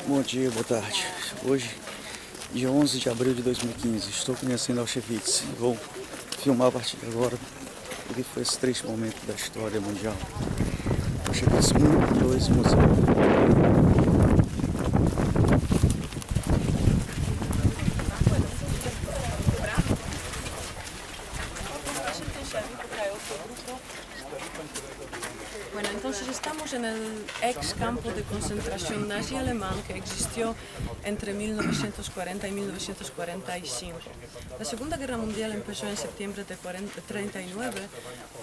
Bom dia, boa tarde. Hoje, dia 11 de abril de 2015, estou conhecendo Auschwitz e vou filmar a partir de agora o que foi esse triste momento da história mundial. Auschwitz 1, 2, museu. Bueno, entonces estamos en el ex campo de concentración nazi alemán que existió entre 1940 y 1945. La Segunda Guerra Mundial empezó en septiembre de 1939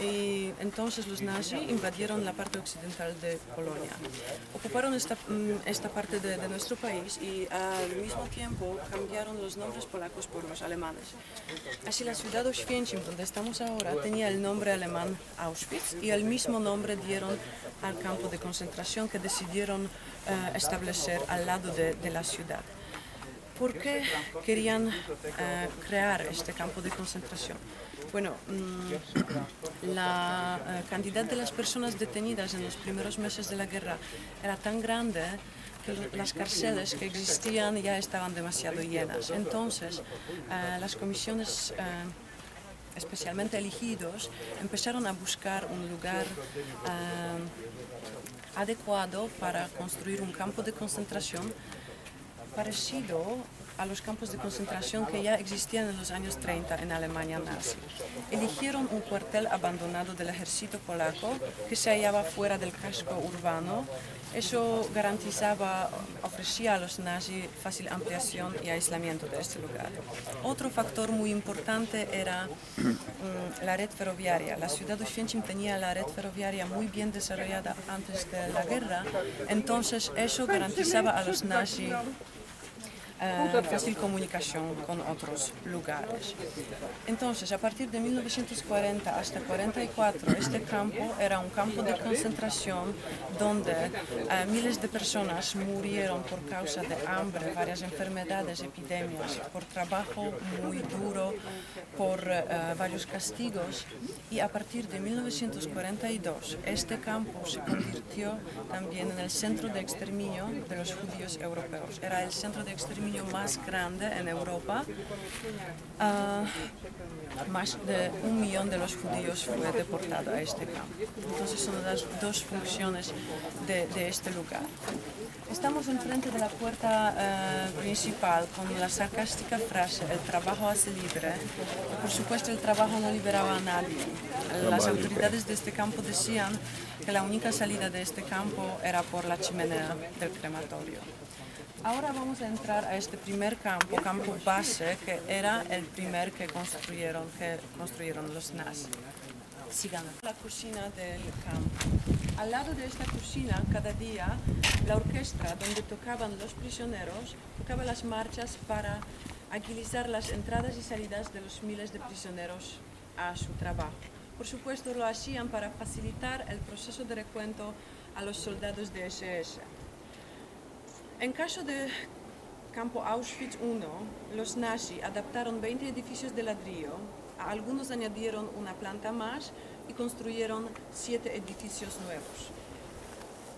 y entonces los nazis invadieron la parte occidental de Polonia. Ocuparon esta parte de nuestro país y al mismo tiempo cambiaron los nombres polacos por los alemanes. Así la ciudad de Oświęcim, donde estamos ahora, tenía el nombre alemán Auschwitz y el mismo nombre dieron al campo de concentración que decidieron establecer al lado de la ciudad. ¿Por qué querían crear este campo de concentración? Bueno, la cantidad de las personas detenidas en los primeros meses de la guerra era tan grande que las cárceles que existían ya estaban demasiado llenas. Entonces, las comisiones especialmente elegidos, empezaron a buscar un lugar adecuado para construir un campo de concentración parecido a los campos de concentración que ya existían en los años 30 en Alemania nazi. Eligieron un cuartel abandonado del ejército polaco que se hallaba fuera del casco urbano. Eso ofrecía a los nazis fácil ampliación y aislamiento de este lugar. Otro factor muy importante era la red ferroviaria. La ciudad de Oświęcim tenía la red ferroviaria muy bien desarrollada antes de la guerra, entonces eso garantizaba a los nazis fácil comunicación con otros lugares. Entonces, a partir de 1940 hasta 1944, este campo era un campo de concentración donde miles de personas murieron por causa de hambre, varias enfermedades, epidemias, por trabajo muy duro, por varios castigos. Y a partir de 1942, este campo se convirtió también en el centro de exterminio de los judíos europeos. Era el centro de exterminio más grande en Europa. Más de 1 millón de los judíos fue deportado a este campo. Entonces son las dos funciones de este lugar. Estamos enfrente de la puerta principal con la sarcástica frase: el trabajo hace libre. Por supuesto, el trabajo no liberaba a nadie. Las autoridades de este campo decían que la única salida de este campo era por la chimenea del crematorio. Ahora vamos a entrar a este primer campo base, que era el primer que construyeron los nazis. Síganos. La cocina del campo. Al lado de esta cocina, cada día, la orquesta donde tocaban los prisioneros tocaba las marchas para agilizar las entradas y salidas de los miles de prisioneros a su trabajo. Por supuesto, lo hacían para facilitar el proceso de recuento a los soldados de SS. En caso de campo Auschwitz I, los nazis adaptaron 20 edificios de ladrillo, a algunos añadieron una planta más y construyeron 7 edificios nuevos.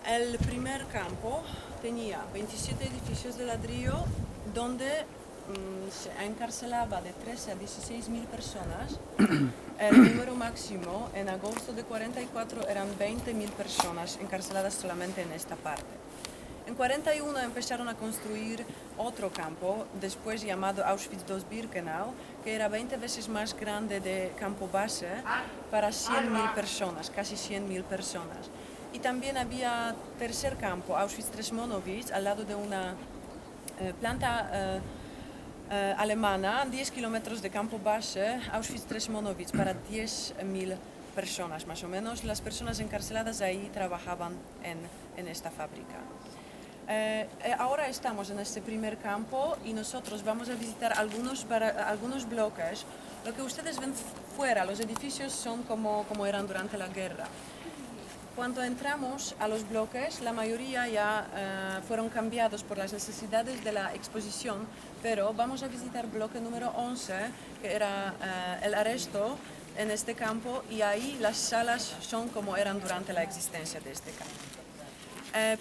El primer campo tenía 27 edificios de ladrillo donde se encarcelaba de 13 a 16 mil personas. El número máximo en agosto de 1944 eran 20.000 personas encarceladas solamente en esta parte. En 1941 empezaron a construir otro campo, después llamado Auschwitz II-Birkenau, que era 20 veces más grande de campo base para 100.000 personas, casi 100.000 personas. Y también había tercer campo, Auschwitz-Tremonowitz, al lado de una planta alemana, 10 kilómetros de campo base, Auschwitz-Tremonowitz, para 10.000 personas más o menos. Las personas encarceladas ahí trabajaban en esta fábrica. Ahora estamos en este primer campo y nosotros vamos a visitar algunos bloques. Lo que ustedes ven fuera, los edificios son como eran durante la guerra. Cuando entramos a los bloques, la mayoría ya fueron cambiados por las necesidades de la exposición, pero vamos a visitar bloque número 11, que era el arresto en este campo, y ahí las salas son como eran durante la existencia de este campo.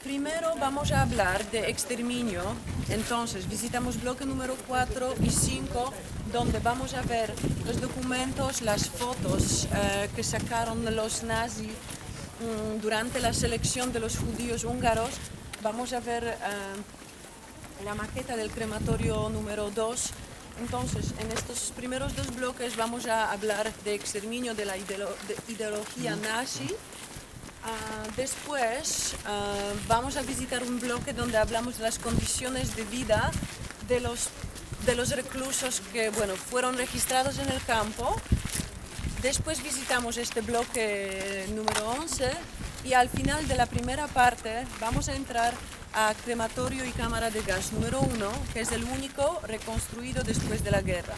Primero vamos a hablar de exterminio, entonces visitamos bloque número 4 y 5, donde vamos a ver los documentos, las fotos que sacaron los nazis durante la selección de los judíos húngaros. Vamos a ver la maqueta del crematorio número 2. Entonces, en estos primeros dos bloques vamos a hablar de exterminio de la ideología nazi. Después vamos a visitar un bloque donde hablamos de las condiciones de vida de los reclusos que fueron registrados en el campo. Después visitamos este bloque número 11 y al final de la primera parte vamos a entrar a crematorio y cámara de gas número 1, que es el único reconstruido después de la guerra,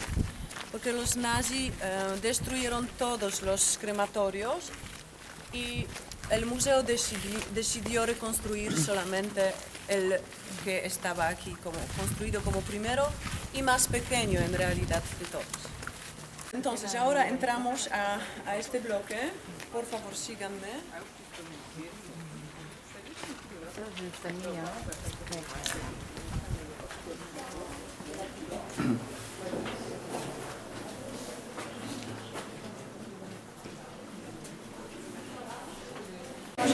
porque los nazis destruyeron todos los crematorios y el museo decidió reconstruir solamente el que estaba aquí, construido como primero y más pequeño en realidad de todos. Entonces ahora entramos a este bloque. Por favor, síganme.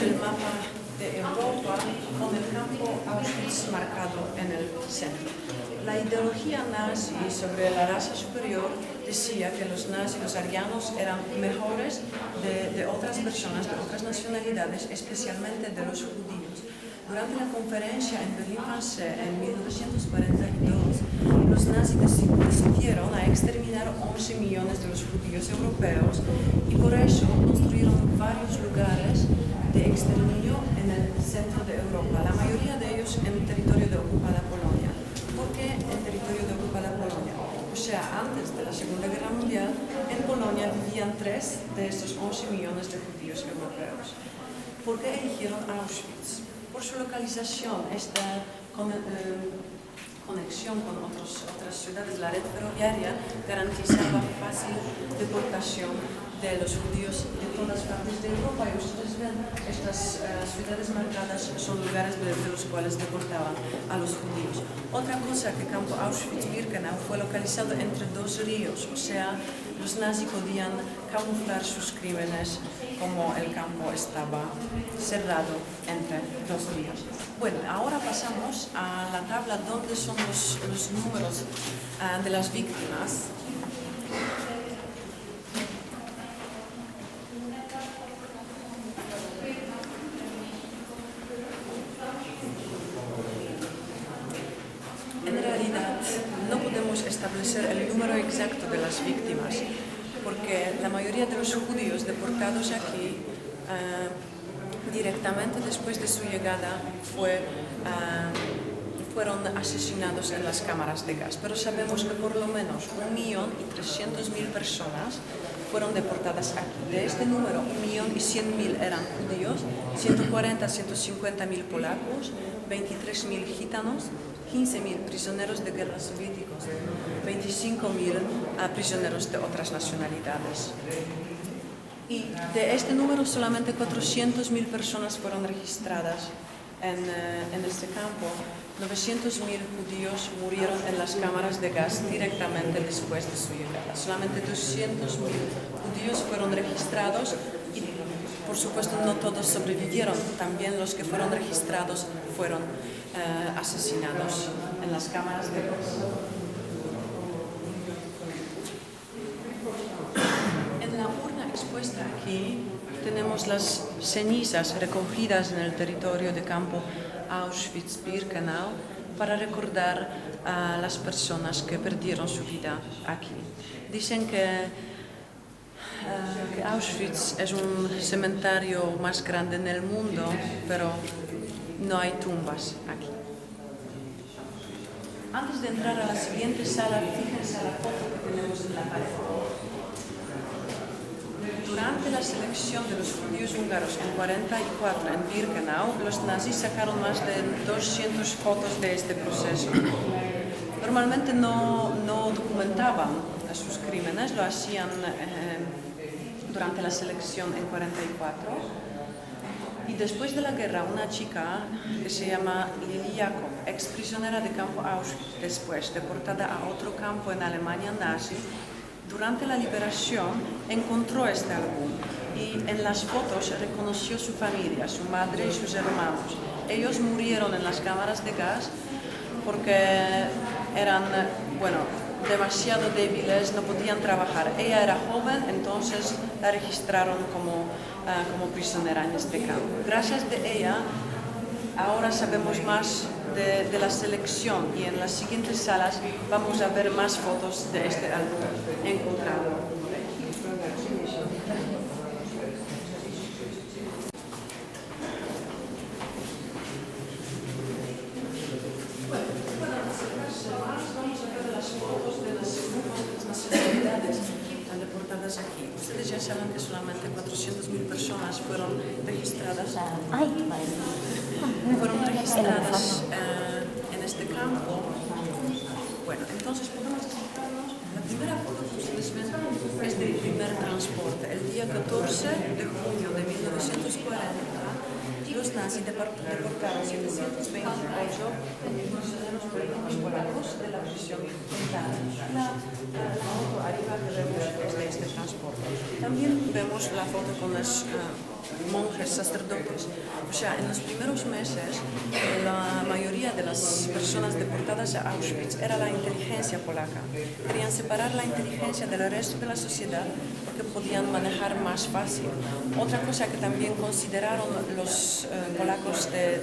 El mapa de Europa con el campo Auschwitz marcado en el centro. La ideología nazi sobre la raza superior decía que los nazis, los arianos, eran mejores de otras personas, de otras nacionalidades, especialmente de los judíos. Durante la conferencia en Berlín-Wannsee en 1942, los nazis decidieron a exterminar 11 millones de los judíos europeos y por eso construyeron varios lugares de exterminio en el centro de Europa, la mayoría de ellos en el territorio de ocupada Polonia. ¿Por qué en territorio de ocupada Polonia? O sea, antes de la Segunda Guerra Mundial, en Polonia vivían 3 de estos 11 millones de judíos europeos. ¿Por qué eligieron Auschwitz? Por su localización, esta conexión con otras ciudades, la red ferroviaria garantizaba fácil deportación de los judíos de todas partes de Europa, y ustedes ven, estas ciudades marcadas son lugares de los cuales deportaban a los judíos. Otra cosa, que campo Auschwitz-Birkenau fue localizado entre 2 ríos, o sea, los nazis podían camuflar sus crímenes como el campo estaba cerrado entre 2 ríos. Bueno, ahora pasamos a la tabla donde son los números de las víctimas. En realidad, no podemos establecer el número exacto de las víctimas, porque la mayoría de los judíos deportados aquí directamente después de su llegada fueron asesinados en las cámaras de gas. Pero sabemos que por lo menos 1.300.000 personas fueron deportadas aquí. De este número, 1.100.000 eran judíos, 140.000-150.000 polacos, 23.000 gitanos, 15.000 prisioneros de guerra soviéticos, 25.000 prisioneros de otras nacionalidades. Y de este número solamente 400.000 personas fueron registradas en este campo. 900.000 judíos murieron en las cámaras de gas directamente después de su llegada. Solamente 200.000 judíos fueron registrados y, por supuesto, no todos sobrevivieron. También los que fueron registrados fueron asesinados en las cámaras de gas. En la urna expuesta aquí tenemos las cenizas recogidas en el territorio de campo Auschwitz-Birkenau para recordar a las personas que perdieron su vida aquí. Dicen que Auschwitz es un cementerio más grande en el mundo, pero no hay tumbas aquí. Antes de entrar a la siguiente sala, fíjense a la foto que tenemos en la pared. Durante la selección de los judíos húngaros en 1944 en Birkenau, los nazis sacaron más de 200 fotos de este proceso. Normalmente no documentaban sus crímenes, lo hacían durante la selección en 1944. Y después de la guerra, una chica que se llama Lili Jakob, ex prisionera de campo Auschwitz, después deportada a otro campo en Alemania nazi, durante la liberación encontró este álbum y en las fotos reconoció su familia, su madre y sus hermanos. Ellos murieron en las cámaras de gas porque eran, demasiado débiles, no podían trabajar. Ella era joven, entonces la registraron como prisionera en este campo. Gracias a ella, ahora sabemos más de la selección y en las siguientes salas vamos a ver más fotos de este álbum encontrado. Deportadas aquí. Ustedes ya saben que solamente 400.000 personas fueron registradas en este campo. Bueno, entonces podemos acercarnos. La primera foto que ustedes ven es del primer transporte. El día 14 de junio de 1940, los nazis deportaron 728 prisioneros políticos polacos de la prisión militar. La foto arriba que vemos es de este transporte. También vemos la foto con los monjes sacerdotes. O sea, en los primeros meses, la mayoría de las personas deportadas a Auschwitz era la inteligencia polaca. Querían separar la inteligencia del resto de la sociedad porque podían manejar más fácil. Otra cosa que también consideraron los polacos de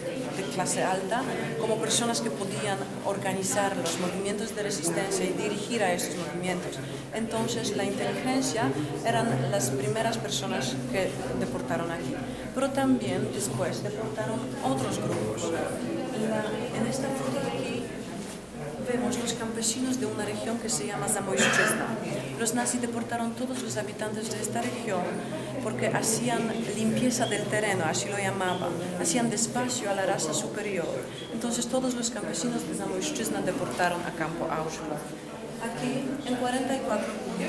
clase alta como personas que podían organizar los movimientos de resistencia y dirigir a estos movimientos. Entonces, la inteligencia eran las primeras personas que deportaron aquí. Pero también después deportaron otros grupos. En esta foto de aquí vemos los campesinos de una región que se llama Zamojszczyzna. Los nazis deportaron todos los habitantes de esta región porque hacían limpieza del terreno, así lo llamaban, hacían despacio a la raza superior. Entonces todos los campesinos de Zamojszczyzna deportaron a campo Auschwitz. Aquí, en 44,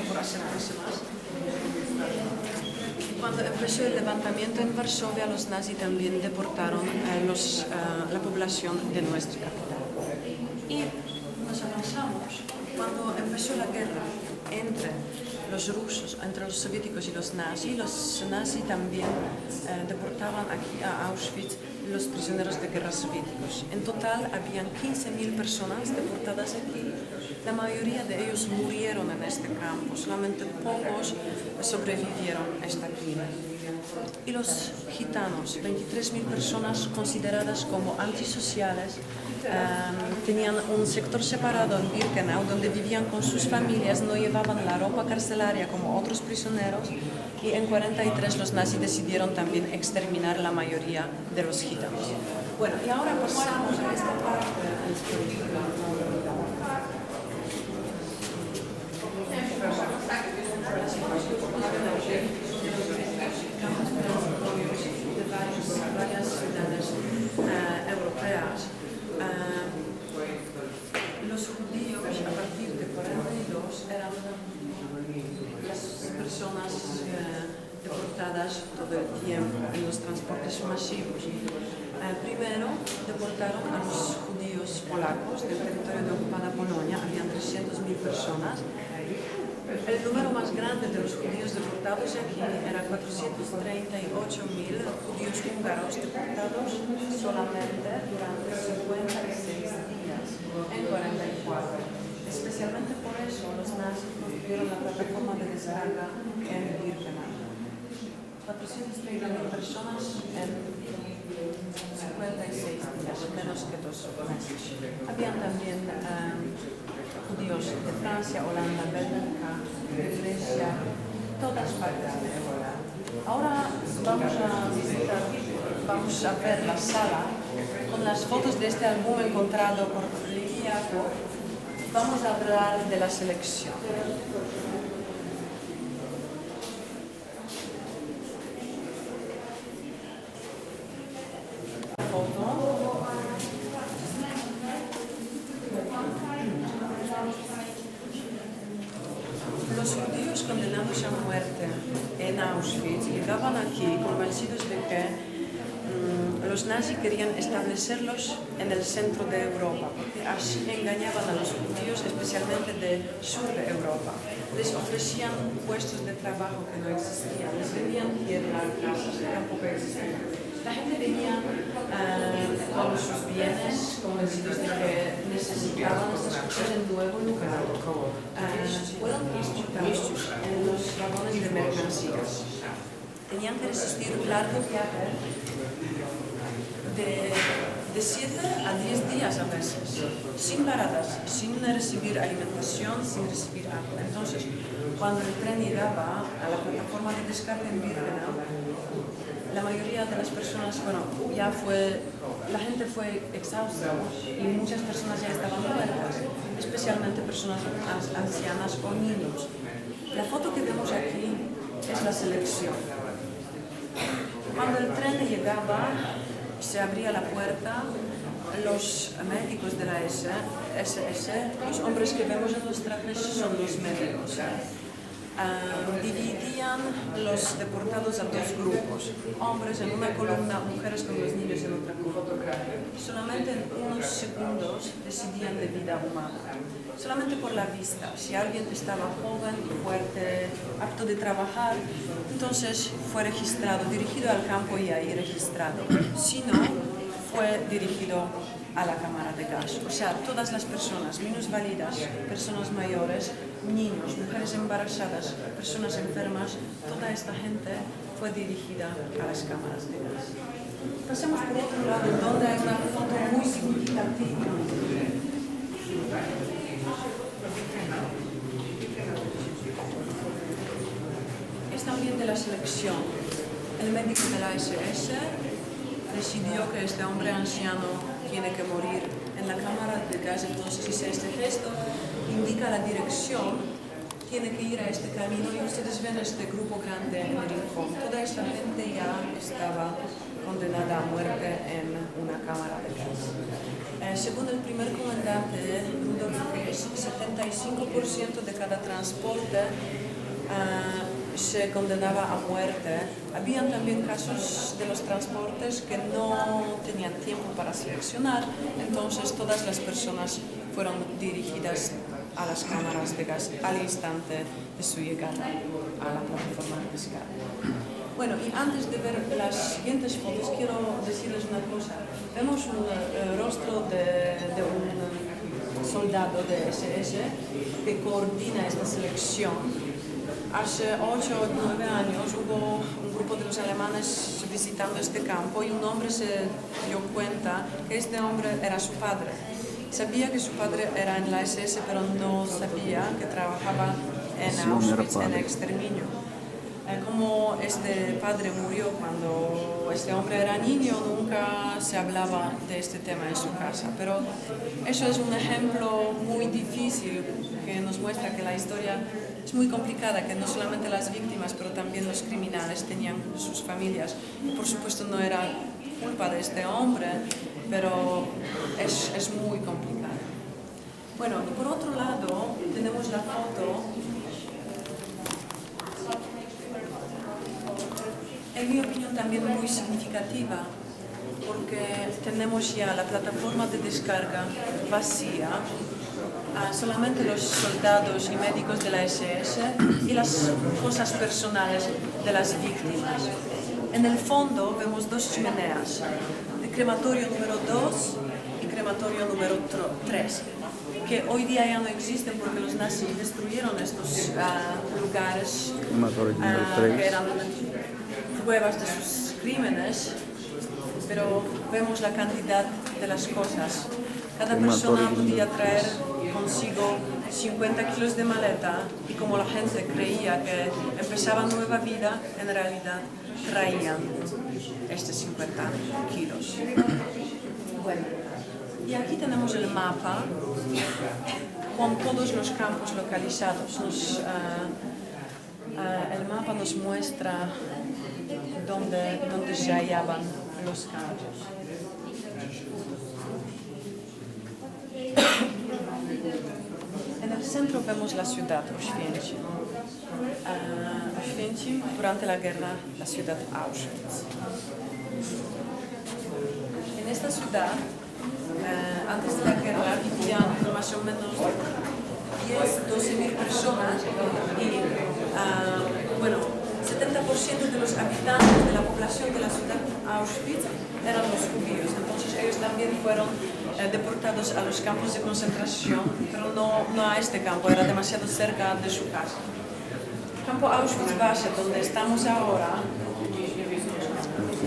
por acercarse más, cuando empezó el levantamiento en Varsovia, los nazis también deportaron la población de nuestra capital. Y nos avanzamos cuando empezó la guerra entre los rusos, entre los soviéticos y los nazis también deportaban aquí a Auschwitz los prisioneros de guerra soviéticos. En total habían 15.000 personas deportadas aquí. La mayoría de ellos murieron en este campo, solamente pocos sobrevivieron a esta crimen. Y los gitanos, 23.000 personas consideradas como antisociales, tenían un sector separado en Birkenau donde vivían con sus familias, no llevaban la ropa carcelaria como otros prisioneros y en 43 los nazis decidieron también exterminar la mayoría de los gitanos. Bueno, y ahora pasamos a esta parte. Varias ciudades europeas. Los judíos a partir de 42 eran las personas deportadas todo el tiempo en los transportes masivos. Primero deportaron a los judíos polacos del territorio de ocupada Polonia, habían 300.000 personas. El número más grande de los judíos deportados aquí era 438.000 judíos húngaros deportados solamente durante 56 días en 44. Especialmente por eso los nazis construyeron la plataforma de descarga en Birkenau. 430.000 personas en 56 días, menos que 2 meses. Habían también judíos de Francia, Holanda, Bélgica, de Grecia, todas partes de Europa. Ahora vamos a ver la sala con las fotos de este álbum encontrado por Lili Jakob. Vamos a hablar de la selección. Los judíos condenados a muerte en Auschwitz llegaban aquí convencidos de que los nazis querían establecerlos en el centro de Europa, porque así engañaban a los judíos, especialmente del sur de Europa. Les ofrecían puestos de trabajo que no existían, les vendían tierra, casas que tampoco existían. La gente venía con sus bienes convencidos de que necesitaban estas cosas en nuevo lugar. Fueron transportados en los vagones de mercancías. Tenían que resistir largos viajes de 7 a 10 días a veces, sin paradas, sin recibir alimentación, sin recibir agua. Entonces, cuando el tren llegaba a la plataforma de descarga en Birkenau, la mayoría de las personas, la gente fue exhausta y muchas personas ya estaban muertas, especialmente personas ancianas o niños. La foto que vemos aquí es la selección. Cuando el tren llegaba, se abría la puerta, los médicos de la SS, los hombres que vemos en los trajes son los médicos. Dividían los deportados a dos grupos, hombres en una columna, mujeres con los niños en otra columna. Solamente en unos segundos decidían de vida humana, solamente por la vista. Si alguien estaba joven, fuerte, apto de trabajar, entonces fue registrado, dirigido al campo y ahí registrado. Si no, fue dirigido a la cámara de gas. O sea, todas las personas minusválidas, personas mayores, niños, mujeres embarazadas, personas enfermas, toda esta gente fue dirigida a las cámaras de gas. Pasemos por otro lado, donde hay una foto muy significativa. Es también de la selección. El médico de la SS decidió que este hombre anciano tiene que morir en la cámara de gas, entonces hice este gesto, indica la dirección, tiene que ir a este camino y ustedes ven este grupo grande en el rincón. Toda esta gente ya estaba condenada a muerte en una cámara de gas. Según el primer comandante, Rudolf Hess, 75% de cada transporte se condenaba a muerte. Habían también casos de los transportes que no tenían tiempo para seleccionar, entonces todas las personas fueron dirigidas a las cámaras de gas al instante de su llegada a la plataforma de descarga. Bueno, y antes de ver las siguientes fotos, quiero decirles una cosa. Vemos un rostro de un soldado de SS que coordina esta selección. Hace 8 o 9 años hubo un grupo de los alemanes visitando este campo y un hombre se dio cuenta que este hombre era su padre. Sabía que su padre era en la SS, pero no sabía que trabajaba en Auschwitz, en exterminio. Como este padre murió cuando este hombre era niño, nunca se hablaba de este tema en su casa. Pero eso es un ejemplo muy difícil que nos muestra que la historia es muy complicada, que no solamente las víctimas, pero también los criminales tenían sus familias. Y por supuesto no era culpa de este hombre, pero es muy complicado. Bueno, y por otro lado tenemos la foto. En mi opinión también muy significativa, porque tenemos ya la plataforma de descarga vacía, solamente los soldados y médicos de la SS y las cosas personales de las víctimas. En el fondo vemos dos chimeneas, el crematorio número 2 y crematorio número 3, que hoy día ya no existen porque los nazis destruyeron estos lugares que eran pruebas de sus crímenes, pero vemos la cantidad de las cosas. Cada persona podía traer consigo 50 kilos de maleta y como la gente creía que empezaba nueva vida, en realidad traían estos 50 kilos. Bueno, y aquí tenemos el mapa con todos los campos localizados. El mapa nos muestra dónde se hallaban los campos. En el centro vemos la ciudad Oświęcim. Oświęcim, durante la guerra, la ciudad Auschwitz. esta ciudad, antes de la guerra, vivían más o menos 10-12 mil personas y, bueno, 70% de los habitantes de la población de la ciudad Auschwitz eran los judíos. Entonces ellos también fueron deportados a los campos de concentración, pero no a este campo, era demasiado cerca de su casa. El campo Auschwitz-Base, donde estamos ahora,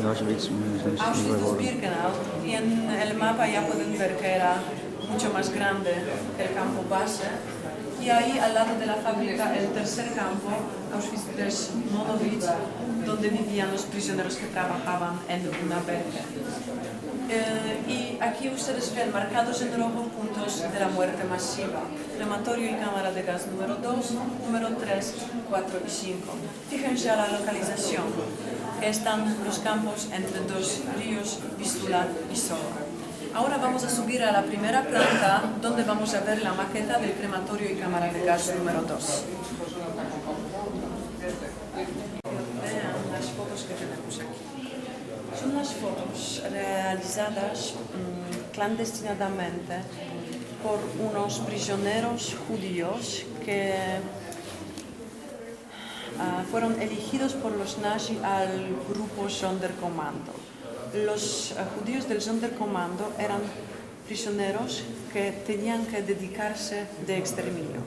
Auschwitz-Birkenau, y en el mapa ya pueden ver que era mucho más grande que el campo base. Y ahí al lado de la fábrica, el tercer campo, Auschwitz-Monowitz, donde vivían los prisioneros que trabajaban en una verja. Y aquí ustedes ven marcados en rojo puntos de la muerte masiva: crematorio y cámara de gas número 2, número 3, 4 y 5. Fíjense a la localización, que están los campos entre dos ríos, Vístula y Sova. Ahora vamos a subir a la primera planta, donde vamos a ver la maqueta del crematorio y cámara de gas número 2. Vean las fotos que tenemos aquí. Son las fotos realizadas clandestinamente por unos prisioneros judíos que fueron elegidos por los nazis al grupo Sonderkommando. Los judíos del Sonderkommando eran prisioneros que tenían que dedicarse de exterminio.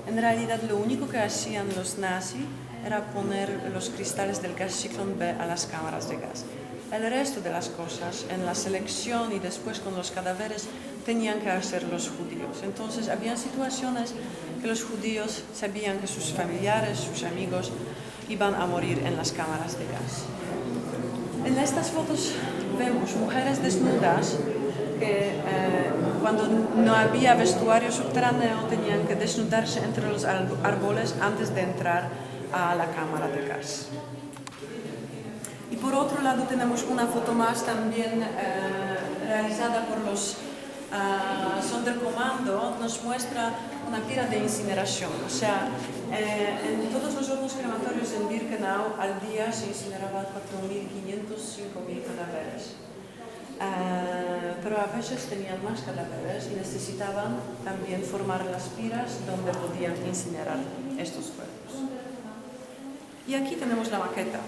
En realidad, lo único que hacían los nazis era poner los cristales del gas Zyklon B a las cámaras de gas. El resto de las cosas, en la selección y después con los cadáveres, tenían que hacer los judíos. Entonces, había situaciones que los judíos sabían que sus familiares, sus amigos, iban a morir en las cámaras de gas. En estas fotos vemos mujeres desnudas que cuando no había vestuario subterráneo tenían que desnudarse entre los árboles antes de entrar a la cámara de gas. Y por otro lado tenemos una foto más también realizada por los Sonderkommando. Nos muestra una pira de incineración. O sea, en todos los hornos crematorios en Birkenau al día se incineraban 4.500, 5.000 cadáveres. Pero a veces tenían más cadáveres y necesitaban también formar las piras donde podían incinerar estos cuerpos. Y aquí tenemos la maqueta.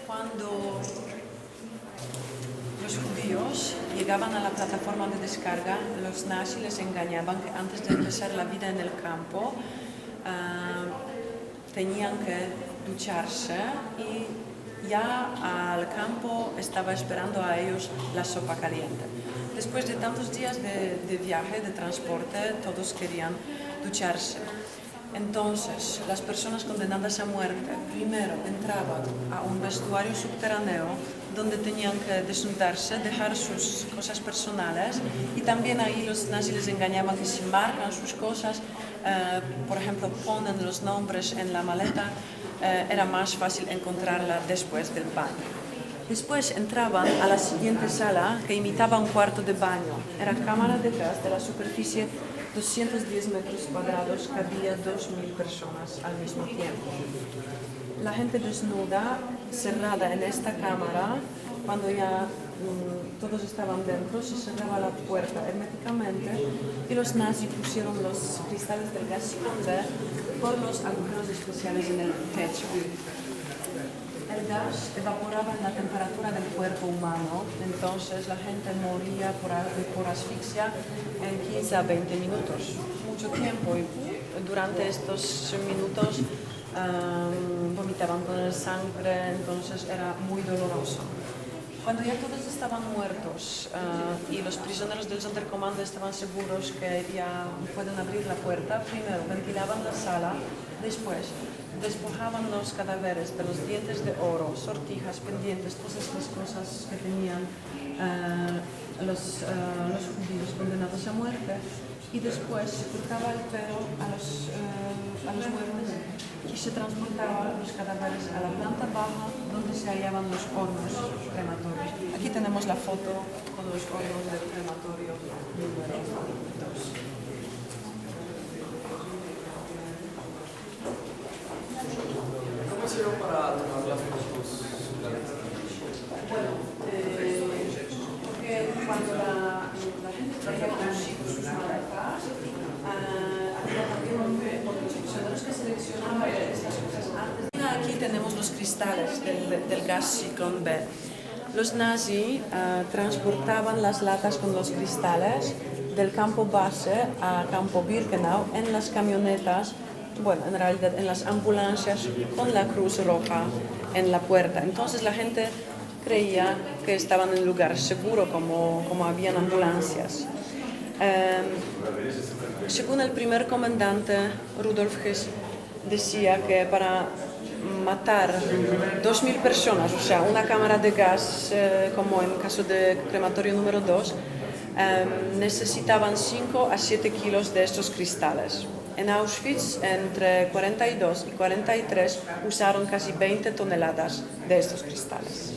Cuando los judíos llegaban a la plataforma de descarga, los nazis les engañaban que antes de empezar la vida en el campo tenían que ducharse y ya al campo estaba esperando a ellos la sopa caliente. Después de tantos días de viaje, de transporte, todos querían ducharse. Entonces, las personas condenadas a muerte primero entraban a un vestuario subterráneo donde tenían que desnudarse, dejar sus cosas personales, y también ahí los nazis les engañaban que si marcan sus cosas, por ejemplo, ponen los nombres en la maleta, era más fácil encontrarla después del baño. Después entraban a la siguiente sala que imitaba un cuarto de baño. Era cámara de gas de la superficie 210 metros cuadrados, cabía 2.000 personas al mismo tiempo. La gente desnuda, cerrada en esta cámara, cuando ya todos estaban dentro, se cerraba la puerta herméticamente y los nazis pusieron los cristales del gas Zyklon B por los agujeros especiales en el techo. El gas evaporaba en la temperatura del cuerpo humano, entonces la gente moría por asfixia en 15 a 20 minutos, mucho tiempo, y durante estos minutos vomitaban con el sangre, entonces era muy doloroso. Cuando ya todos estaban muertos y los prisioneros del Sonderkommando estaban seguros que ya pueden abrir la puerta, primero ventilaban la sala, después despojaban los cadáveres de los dientes de oro, sortijas, pendientes, todas estas cosas que tenían los judíos condenados a muerte, y después se cortaba el pelo a los muertos y se transportaban los cadáveres a la planta baja donde se hallaban los hornos crematorios. Aquí tenemos la foto con los hornos del crematorio número 2. ¿Cómo hicieron para tomar las fotos? la gente traía consigo sus maletas. Había también los prisioneros que seleccionaban estas cosas antes. Aquí tenemos los cristales del gas Zyklon B. Los nazis transportaban las latas con los cristales del campo base a campo Birkenau en las camionetas, bueno, en realidad en las ambulancias con la Cruz Roja en la puerta. Entonces la gente creía que estaban en un lugar seguro, como habían ambulancias. Según el primer comandante, Rudolf Hess, decía que para matar 2.000 personas, o sea, una cámara de gas, como en el caso de crematorio número 2, necesitaban 5 a 7 kilos de estos cristales. En Auschwitz, entre 42 y 43, usaron casi 20 toneladas de estos cristales.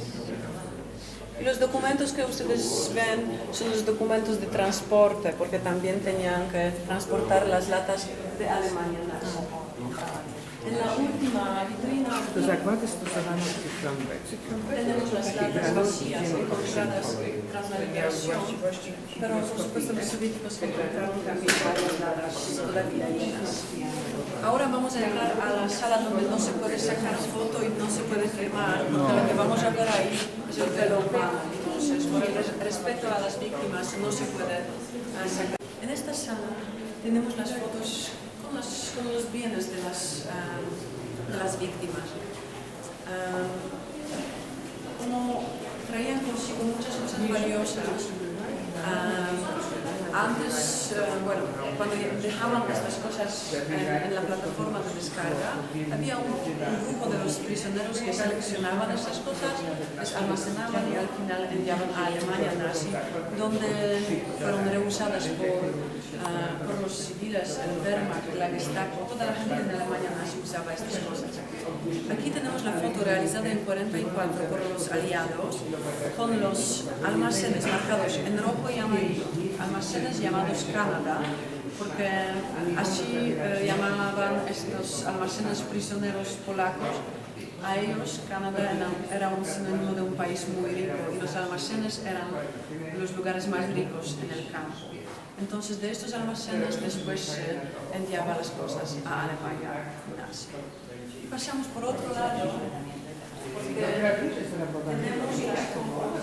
Y los documentos que ustedes ven son los documentos de transporte, porque también tenían que transportar las latas de Alemania nazi. En la última vitrina tenemos las latas vacías encontradas tras la liberación, pero por supuesto los soviéticos encontraron también varias latas todavía llenas. Ahora vamos a entrar a la sala donde no se puede sacar foto y no se puede filmar, porque lo que vamos a ver ahí es el velo humano. Entonces, por el respeto a las víctimas no se puede sacar. En esta sala tenemos las fotos con los bienes de las víctimas. Como traían consigo muchas cosas valiosas, antes, cuando dejaban estas cosas en la plataforma de descarga, había un grupo de los prisioneros que seleccionaban estas cosas, las almacenaban y al final enviaban a Alemania nazi, donde fueron rehusadas por los civiles, el Wehrmacht, la Gestapo, toda la gente en Alemania nazi usaba estas cosas. Aquí tenemos la foto realizada en 44 por los aliados, con los almacenes marcados en rojo y amarillo, almacenes llamados Canadá, porque así llamaban estos almacenes prisioneros polacos. A ellos Canadá era un sinónimo de un país muy rico y los almacenes eran los lugares más ricos en el campo. Entonces de estos almacenes después se enviaban las cosas a Alemania nazi. Y pasamos por otro lado, porque tenemos las fotos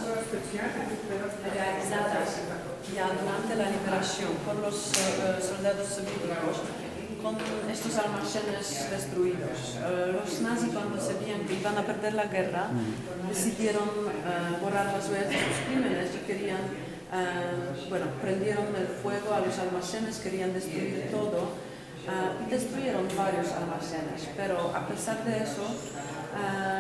realizadas ya durante la liberación por los soldados soviéticos con estos almacenes destruidos. Los nazis, cuando se veían que iban a perder la guerra, decidieron borrar las huellas de sus crímenes y querían, prendieron el fuego a los almacenes, querían destruir todo y destruyeron varios almacenes, pero a pesar de eso,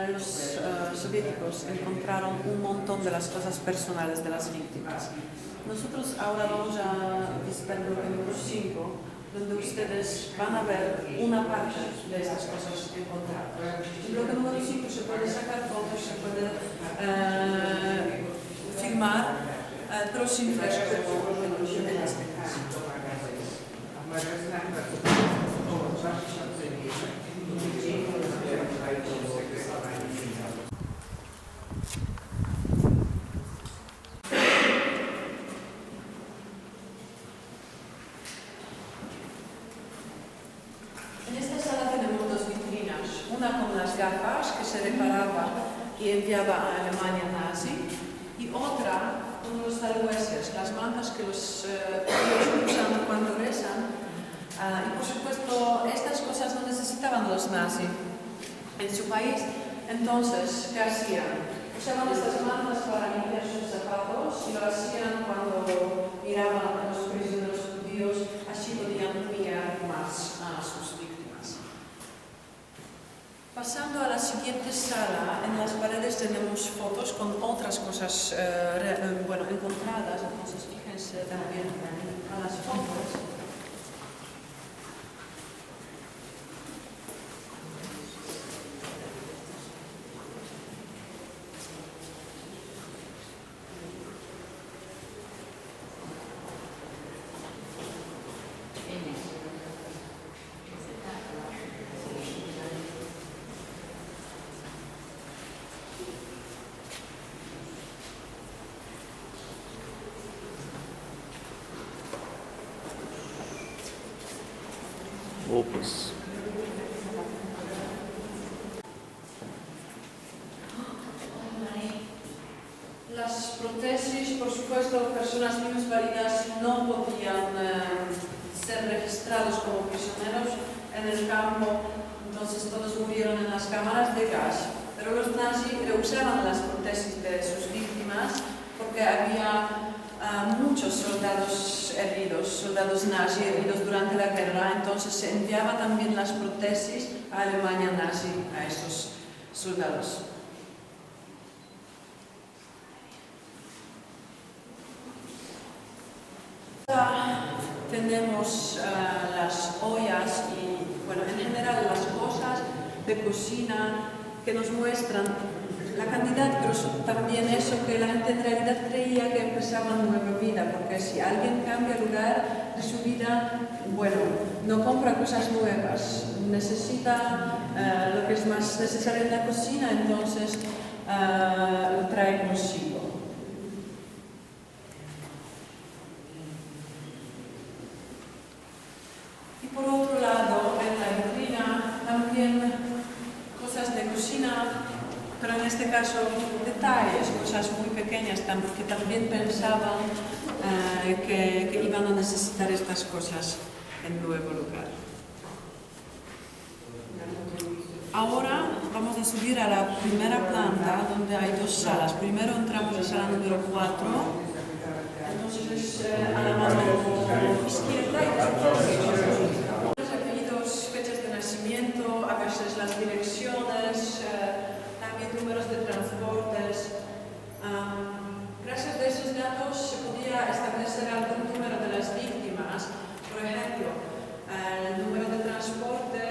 los soviéticos encontraron un montón de las cosas personales de las víctimas. Nosotros ahora vamos a visitar el bloque número 5, donde ustedes van a ver una parte de estas cosas encontradas. En el bloque número 5 se puede sacar fotos, se puede filmar, pero sin fresco, en este caso. En esta sala tenemos dos vitrinas, una con las gafas que se reparaba y enviaba a Alemania nazi, y otra con los alhueses, las mantas que los judíos usan cuando rezan. Y por supuesto, estas cosas no necesitaban los nazis en su país. Entonces, ¿qué hacían? Usaban estas mantas para limpiar sus zapatos y lo hacían cuando miraban a los prisioneros judíos, así podían humillar más a sus víctimas. Pasando a la siguiente sala, en las paredes tenemos fotos con otras cosas encontradas, entonces fíjense también a las fotos. roupas. Las prótesis, por supuesto, personas minusválidas no podían ser registrados como prisioneros en el campo, entonces todos murieron en las cámaras de gas. Pero los nazis reusaban las prótesis de sus víctimas porque había muchos soldados heridos, soldados nazis heridos durante la guerra, entonces se enviaba también las prótesis a Alemania nazi, a esos soldados. Tenemos las ollas y, bueno, en general las cosas de cocina que nos muestran la cantidad, pero también eso que la gente en realidad creía que empezaba una nueva vida, porque si alguien cambia el lugar de su vida, bueno, no compra cosas nuevas, necesita lo que es más necesario en la cocina, entonces lo trae consigo. Por otro lado, en la vitrina también cosas de cocina, pero en este caso detalles, cosas muy pequeñas que también pensaban que iban a necesitar estas cosas en nuevo lugar. Ahora vamos a subir a la primera planta donde hay dos salas. Primero entramos a sala número 4, entonces a la mano izquierda y después fechas de nacimiento, a veces las direcciones, también números de transportes. Gracias a esos datos se podía establecer algún número de las víctimas. Por ejemplo, el número de transporte,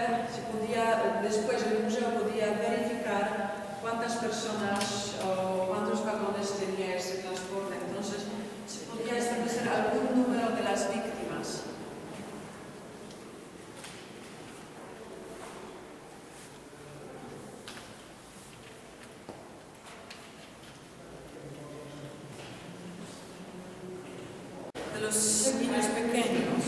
después el museo podía verificar cuántas personas o cuántos vagones tenía ese transporte. Entonces, se podía establecer algún número de las víctimas. Los niños pequeños.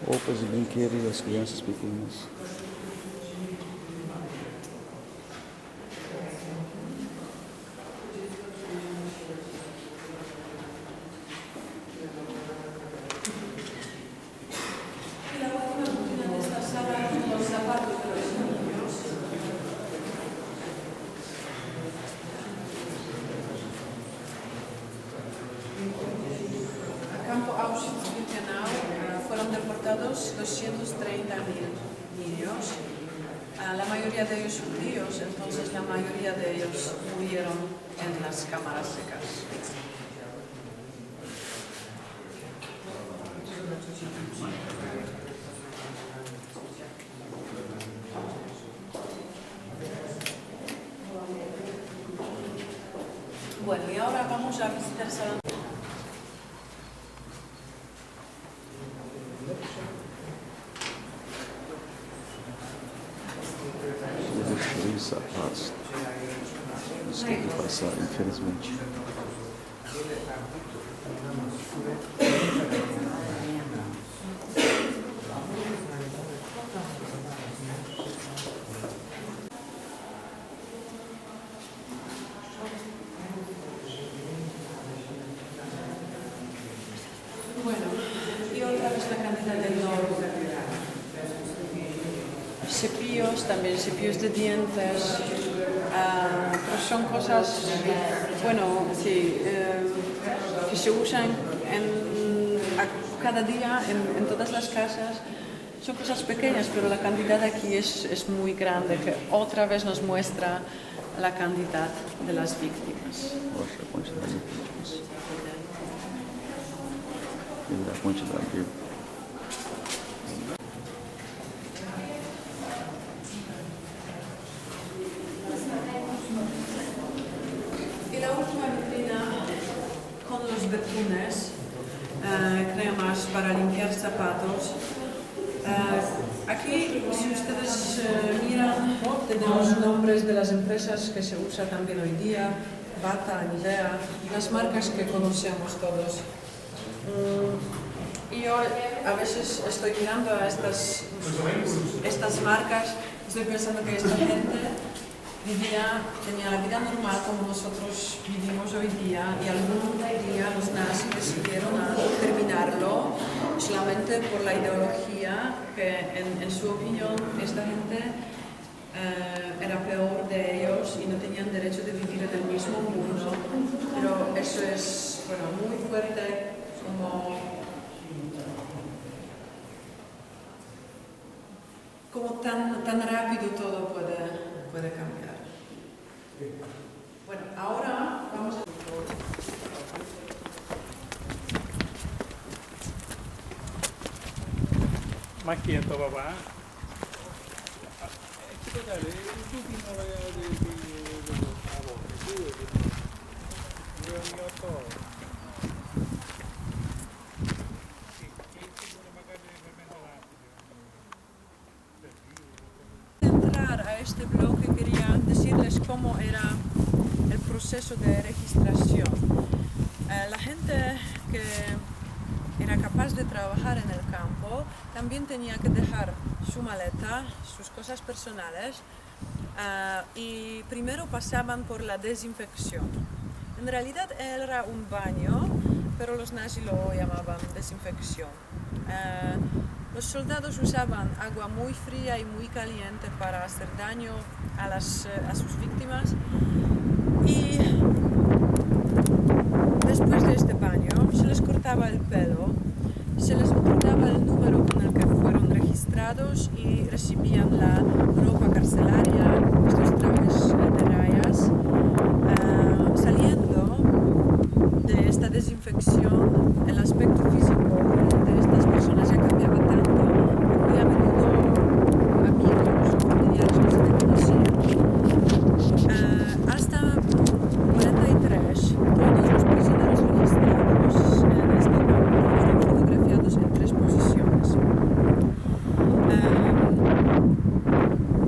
Roupas e brinquedos das crianças pequenas. Y la última vitrina de esta sala son los zapatos de los niños. Al campo Auschwitz-Birkenau fueron deportados 230.000 niños, la mayoría de ellos judíos, entonces la mayoría de ellos murieron en las cámaras secas. Bueno, y ahora vamos a visitar Salón. Eu deixei os sapatos. Desculpe passar, infelizmente. Bueno, y otra vez la cantidad de oro. Cepillos, también cepillos de dientes, pero son cosas, bueno, sí, que se usan cada día en todas las casas. Son cosas pequeñas, pero la cantidad aquí es muy grande, que otra vez nos muestra la cantidad de las víctimas. Mostra a quantidade de vítimas. E da quantidade de... Y la última vitrina con los betunes, cremas para limpiar zapatos. Aquí, si ustedes miran, tenemos nombres de las empresas que se usan también hoy día, Bata, Nivea, las marcas que conocemos todos. Y yo a veces estoy mirando a estas marcas, estoy pensando que esta gente tenía la vida normal como nosotros vivimos hoy día, y algún día los nazis decidieron terminarlo solamente por la ideología, que en su opinión esta gente era peor de ellos y no tenían derecho de vivir en el mismo mundo. Pero eso es, bueno, muy fuerte, como tan rápido todo puede cambiar. Bueno, ahora vamos a... Más quieto, papá. Explícale, tú tienes la idea Entrar a este bloque quería decirles cómo era el proceso de registración. La gente que era capaz de trabajar en el campo también tenía que dejar su maleta, sus cosas personales, y primero pasaban por la desinfección. En realidad era un baño, pero los nazis lo llamaban desinfección. Los soldados usaban agua muy fría y muy caliente para hacer daño a sus víctimas, y después de este baño se les cortaba el pelo, se les otorgaba el número con el que fueron registrados y recibían la ropa carcelaria, estos trajes de rayas. Saliendo de esta desinfección, el aspecto físico de estas personas ya cambiaba tanto que muy a menudo amigos o familiares no se reconocían. Hasta 43, todos los prisioneros registrados en este campo fueron fotografiados en 3 posiciones.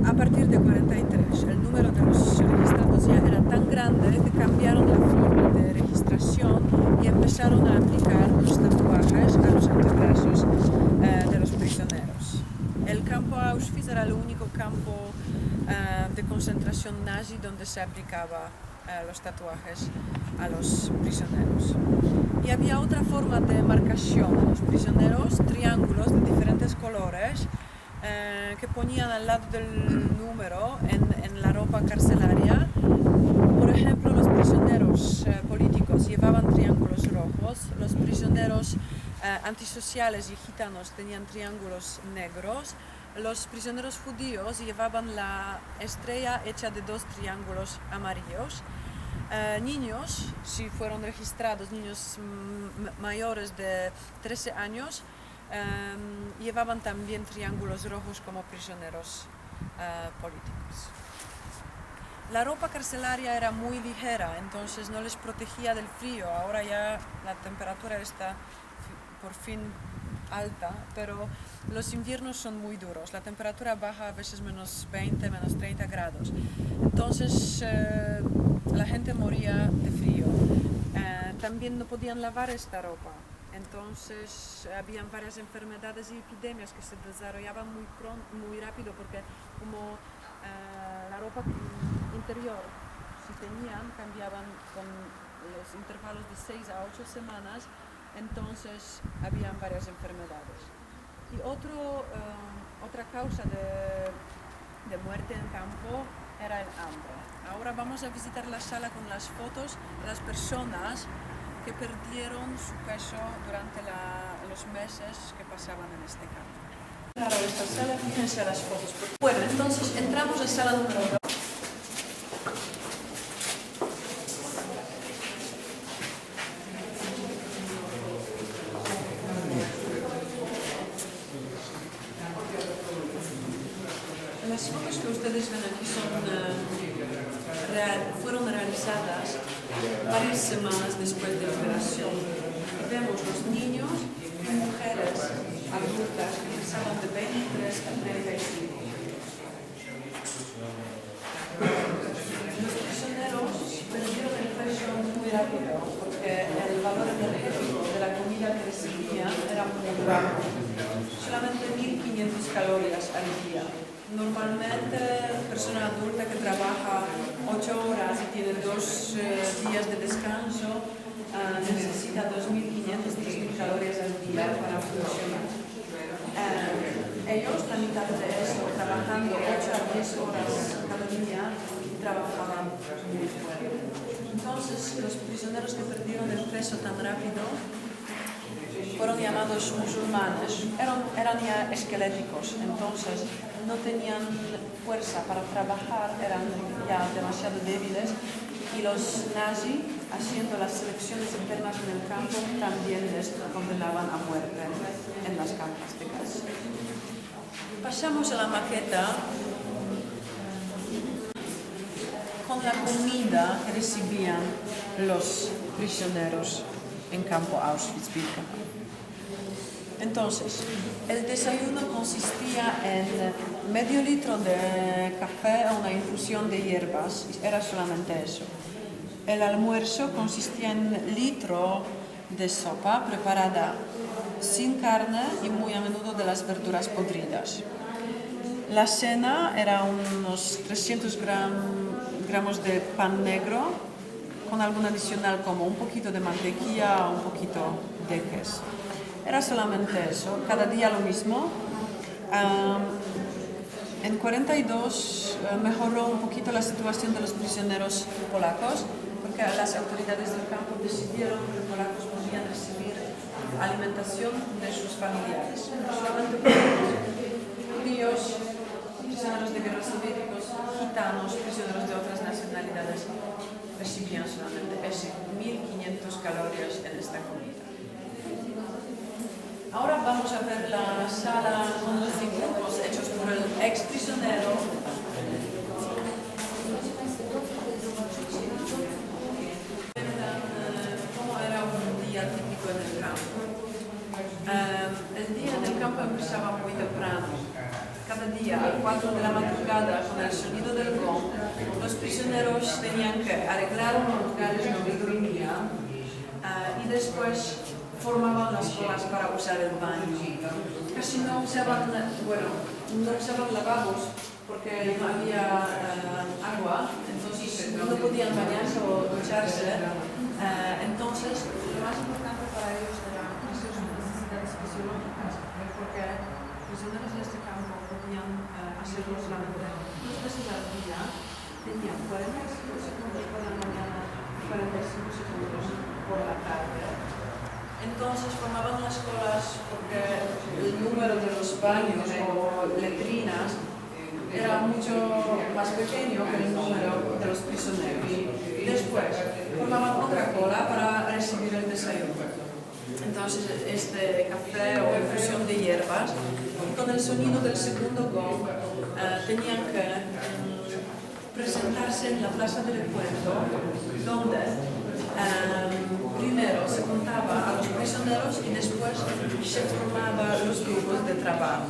A partir de 43, el número de los registrados ya era tan grande que cambiaron la forma de registración y empezaron a aplicar los tatuajes a los antebrazos de los prisioneros. El campo Auschwitz era el único campo de concentración nazi donde se aplicaba los tatuajes a los prisioneros. Y había otra forma de marcación a los prisioneros, triángulos de diferentes colores que ponían al lado del número en la ropa carcelaria. Por ejemplo, los prisioneros políticos llevaban triángulos rojos, los prisioneros antisociales y gitanos tenían triángulos negros, los prisioneros judíos llevaban la estrella hecha de 2 triángulos amarillos. Niños, si fueron registrados, niños mayores de 13 años, llevaban también triángulos rojos como prisioneros políticos. La ropa carcelaria era muy ligera, entonces no les protegía del frío. Ahora ya la temperatura está por fin alta, pero los inviernos son muy duros. La temperatura baja a veces menos 20, menos 30 grados. Entonces la gente moría de frío. También no podían lavar esta ropa. Entonces habían varias enfermedades y epidemias que se desarrollaban muy rápido, porque como la ropa interior, si tenían, cambiaban con los intervalos de 6 a 8 semanas, entonces habían varias enfermedades. Y otra causa de muerte en campo era el hambre. Ahora vamos a visitar la sala con las fotos de las personas que perdieron su peso durante los meses que pasaban en este campo. Claro, esta sala, fíjense las fotos. Bueno, entonces entramos a sala número 2. Las fotos que ustedes ven aquí fueron realizadas varias semanas después de la operación. Vemos los niños y mujeres adultas que pasaban de 23 a 35. Los prisioneros perdieron el peso muy rápido, porque porque el valor energético de la comida que recibían era muy bajo, solamente 1500 calorías al día. Normalmente, persona adulta que trabaja 8 horas y tiene 2 días de descanso, necesita 2500, 3000 calorías al día para funcionar. Ellos, la mitad de eso, trabajando 8 a 10 horas cada día, trabajaban muy fuerte. Entonces, los prisioneros que perdieron el peso tan rápido fueron llamados musulmanes. Eran ya esqueléticos, entonces no tenían fuerza para trabajar, eran ya demasiado débiles, y los nazis, haciendo las selecciones internas en el campo, también les condenaban a muerte en las campas de gas. Pasamos a la maqueta con la comida que recibían los prisioneros en campo Auschwitz-Birkenau. Entonces, el desayuno consistía en medio litro de café o una infusión de hierbas, era solamente eso. El almuerzo consistía en litro de sopa preparada sin carne y muy a menudo de las verduras podridas. La cena era unos 300 gramos de pan negro con algún adicional como un poquito de mantequilla o un poquito de queso. Era solamente eso, cada día lo mismo. En 42 mejoró un poquito la situación de los prisioneros polacos, porque las autoridades del campo decidieron que los polacos podían recibir alimentación de sus familiares. Solamente judíos, prisioneros de guerra soviéticos, gitanos, prisioneros de otras nacionalidades recibían solamente ese 1500 calorías en esta comida. Ahora vamos a ver la sala con los dibujos hechos por el ex prisionero. ¿Cómo era un día típico en el campo? El día en el campo empezaba muy temprano. Cada día, a 4 de la madrugada, con el sonido del gong, los prisioneros tenían que arreglar los lugares donde dormían y después formaban las colas para usar el baño. Casi no usaban lavabos porque no había agua, entonces no podían bañarse o ducharse. Entonces, lo más importante para ellos era sus necesidades fisiológicas, porque los prisioneros de este campo podían hacerlo solamente 2 veces al día, tenían 45 segundos por la mañana y 45 segundos por la tarde. Entonces formaban las colas porque el número de los baños o letrinas era mucho más pequeño que el número de los prisioneros. Después formaban otra cola para recibir el desayuno. Entonces este café o infusión de hierbas, y con el sonido del segundo gong tenían que presentarse en la plaza del puerto, donde primero se contaba a los prisioneros y después se formaban los grupos de trabajo.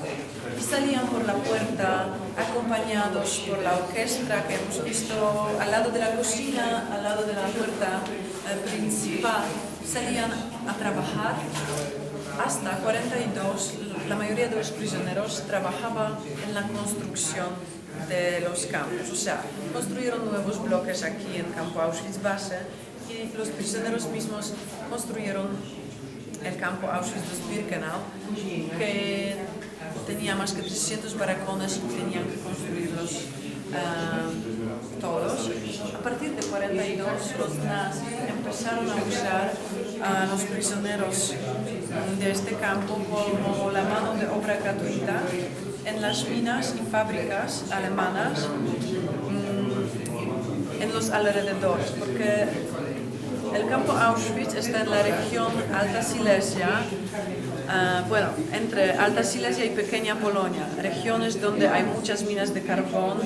Y salían por la puerta acompañados por la orquesta que hemos visto al lado de la cocina, al lado de la puerta principal. Salían a trabajar hasta 42. La mayoría de los prisioneros trabajaban en la construcción de los campos, o sea, construyeron nuevos bloques aquí en Campo Auschwitz Base y los prisioneros mismos construyeron el campo Auschwitz-Birkenau, que tenía más que 300 barracones y tenían que construirlos todos. A partir de 42 los nazis empezaron a usar a los prisioneros de este campo como la mano de obra gratuita en las minas y fábricas alemanas en los alrededores, porque el campo Auschwitz está en la región Alta Silesia, entre Alta Silesia y Pequeña Polonia, regiones donde hay muchas minas de carbón,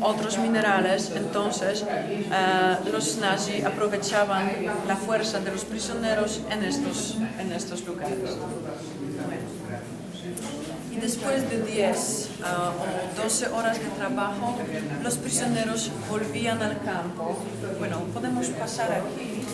otros minerales. Entonces los nazis aprovechaban la fuerza de los prisioneros en estos lugares. Y después de 10 o 12 horas de trabajo, los prisioneros volvían al campo. Bueno, podemos pasar aquí.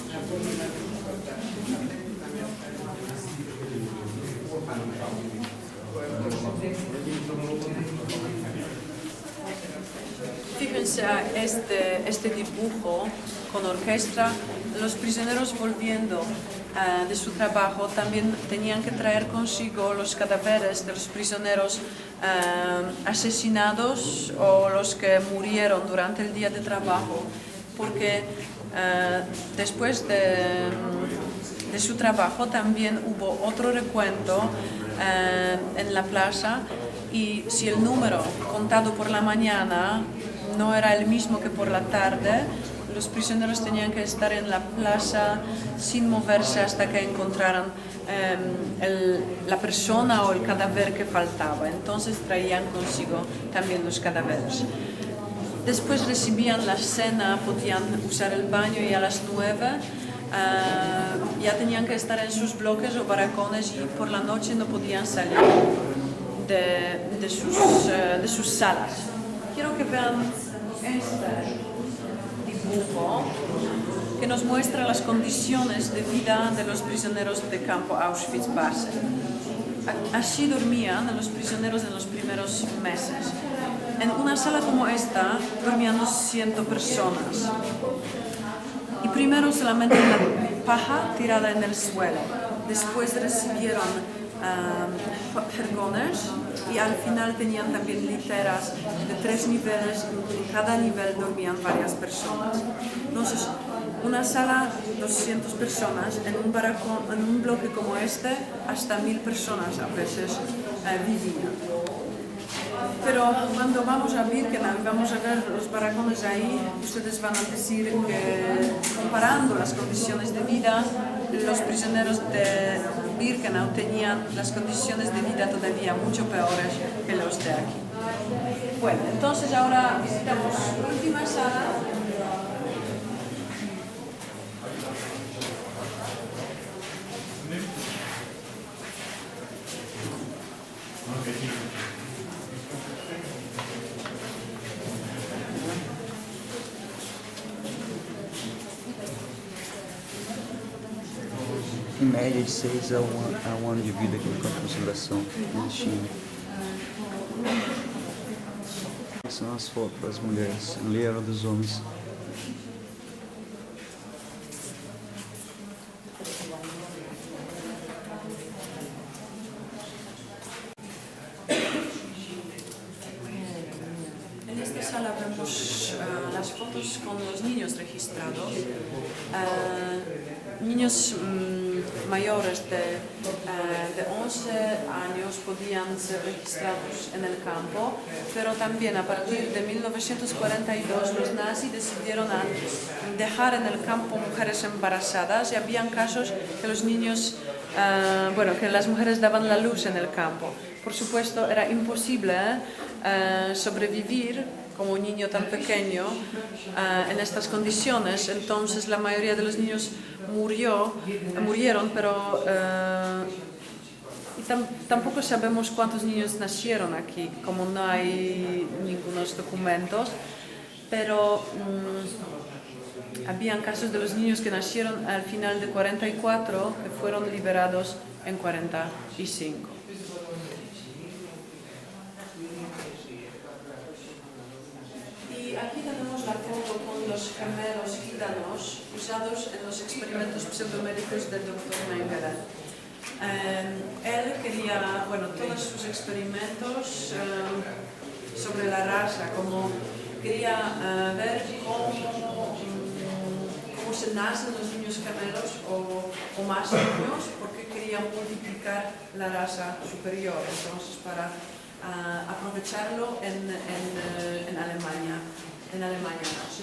Fíjense a este dibujo con orquesta. Los prisioneros volviendo de su trabajo también tenían que traer consigo los cadáveres de los prisioneros asesinados o los que murieron durante el día de trabajo, porque después de su trabajo también hubo otro recuento en la plaza, y si el número contado por la mañana no era el mismo que por la tarde, los prisioneros tenían que estar en la plaza sin moverse hasta que encontraran la persona o el cadáver que faltaba. Entonces traían consigo también los cadáveres. Después recibían la cena, podían usar el baño, y a las 9 ya tenían que estar en sus bloques o barracones, y por la noche no podían salir de sus salas. Quiero que vean este dibujo que nos muestra las condiciones de vida de los prisioneros de campo Auschwitz-Basel. Así dormían los prisioneros en los primeros meses. En una sala como esta dormían 200 personas. Y primero solamente la paja tirada en el suelo. Después recibieron jergones, y al final tenían también literas de 3 niveles. En cada nivel dormían varias personas. Entonces, una sala, 200 personas, en un barracón, en un bloque como este, hasta 1000 personas a veces vivían. Pero cuando vamos a Birkenau y vamos a ver los barracones ahí, ustedes van a decir que, comparando las condiciones de vida, los prisioneros de Birkenau tenían las condiciones de vida todavía mucho peores que los de aquí. Bueno, entonces ahora visitamos la última sala. Em média, de 6 a 1 ano de vida aqui no campo de concentração na China. Essas são as fotos das mulheres, ali eram dos homens. En esta sala vemos las fotos con los niños registrados. Niños mayores de 11 años podían ser registrados en el campo, pero también a partir de 1942 los nazis decidieron dejar en el campo mujeres embarazadas, y habían casos que los niños, que las mujeres daban la luz en el campo. Por supuesto, era imposible sobrevivir como un niño tan pequeño en estas condiciones. Entonces la mayoría de los niños murieron, pero tampoco sabemos cuántos niños nacieron aquí, como no hay ningunos documentos, pero habían casos de los niños que nacieron al final de 44 que fueron liberados en 45. Aquí tenemos la foto con los gemelos gitanos usados en los experimentos pseudomédicos del Dr. Mengele. Él quería, todos sus experimentos sobre la raza, como quería ver cómo se nacen los niños gemelos o más niños, porque quería multiplicar la raza superior, entonces para aprovecharlo en Alemania. Y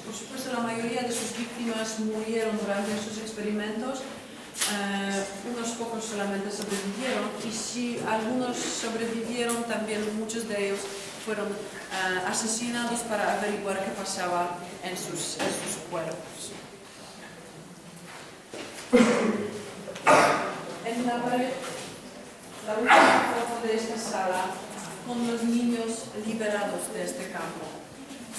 por supuesto, la mayoría de sus víctimas murieron durante esos experimentos. Unos pocos solamente sobrevivieron, y si algunos sobrevivieron, también muchos de ellos fueron asesinados para averiguar qué pasaba en sus cuerpos. En la pared, la última foto de esta sala con los niños liberados de este campo.